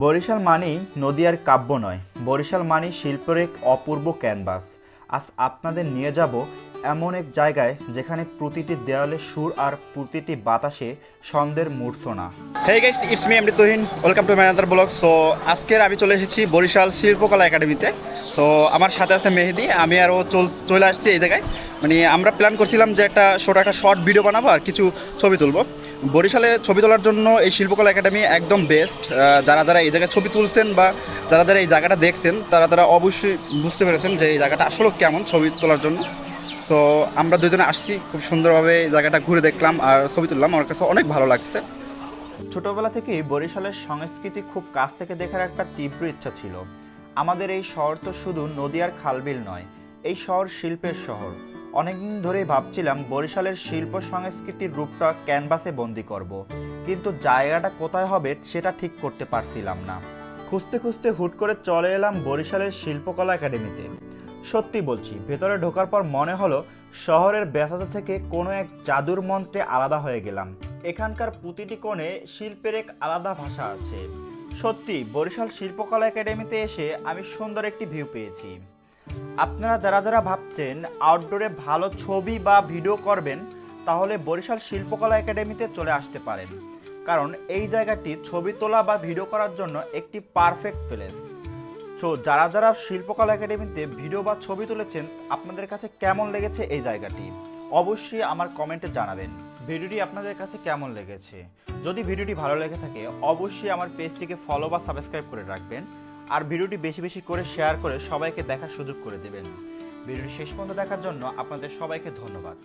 বরিশাল মানেই নদী আর কাব্য নয়, বরিশাল মানেই শিল্পের এক অপূর্ব ক্যানভাস। আজ আপনাদের নিয়ে যাব এমন এক জায়গায় যেখানে প্রতিটি দেয়ালে সুর আর প্রতিটি বাতাসে ছন্দের মূর্ছনা। Hey guys, it's me MD Tuhin. Welcome to my another blog. So আজকের আমি চলে এসেছি বরিশাল শিল্পকলা একাডেমিতে। সো আমার সাথে আছে মেহেদি, আমি আর ও চলে আসছি এই জায়গায়। মানে আমরা প্ল্যান করছিলাম যে একটা শর্ট ভিডিও বানাবো আর কিছু ছবি তুলবো। বরিশালে ছবি তোলার জন্য এই শিল্পকলা একাডেমি একদম বেস্ট। যারা যারা এই জায়গায় ছবি তুলছেন বা যারা যারা এই জায়গাটা দেখছেন তারা অবশ্যই বুঝতে পেরেছেন যে এই জায়গাটা আসলে কেমন ছবি তোলার জন্য। সো আমরা দুজনে আসছি, খুব সুন্দরভাবে এই জায়গাটা ঘুরে দেখলাম আর ছবি তুললাম। আমার কাছে অনেক ভালো লাগছে। ছোটবেলা থেকেই বরিশালের সংস্কৃতি খুব কাছ থেকে দেখার একটা তীব্র ইচ্ছা ছিল। আমাদের এই শহর তো শুধু নদী আর খালবিল নয়, এই শহর শিল্পের শহর। অনেকদিন ধরেই ভাবছিলাম বরিশালের শিল্প সংস্কৃতির রূপটা ক্যানভাসে বন্দি করব, কিন্তু জায়গাটা কোথায় হবে সেটা ঠিক করতে পারছিলাম না। খুঁজতে খুঁজতে হুট করে চলে এলাম বরিশালের শিল্পকলা একাডেমিতে। সত্যি বলছি, ভেতরে ঢোকার পর মনে হলো শহরের ব্যস্ততা থেকে কোনো এক জাদুর মন্ত্রে আলাদা হয়ে গেলাম। এখানকার প্রতিটি কোণে শিল্পের এক আলাদা ভাষা আছে। সত্যি বরিশাল শিল্পকলা একাডেমিতে এসে আমি সুন্দর একটি ভিউ পেয়েছি। আপনারা যারা যারা ভাবছেন আউটডোরে ভালো ছবি বা ভিডিও করবেন, তাহলে বরিশাল শিল্পকলা একাডেমিতে চলে আসতে পারেন, কারণ এই জায়গাটি ছবি তোলা বা ভিডিও করার জন্য একটি পারফেক্ট প্লেস। সো যারা যারা শিল্পকলা একাডেমিতে ভিডিও বা ছবি তুলেছেন, আপনাদের কাছে কেমন লেগেছে এই জায়গাটি অবশ্যই আমার কমেন্টে জানাবেন। ভিডিওটি আপনাদের কাছে কেমন লেগেছে? যদি ভিডিওটি ভালো লেগে থাকে অবশ্যই আমার পেজটিকে ফলো বা সাবস্ক্রাইব করে রাখবেন, আর ভিডিওটি বেশি বেশি করে শেয়ার করে সবাইকে দেখার সুযোগ করে দেবেন। ভিডিওটি শেষ পর্যন্ত দেখার জন্য আপনাদের সবাইকে ধন্যবাদ।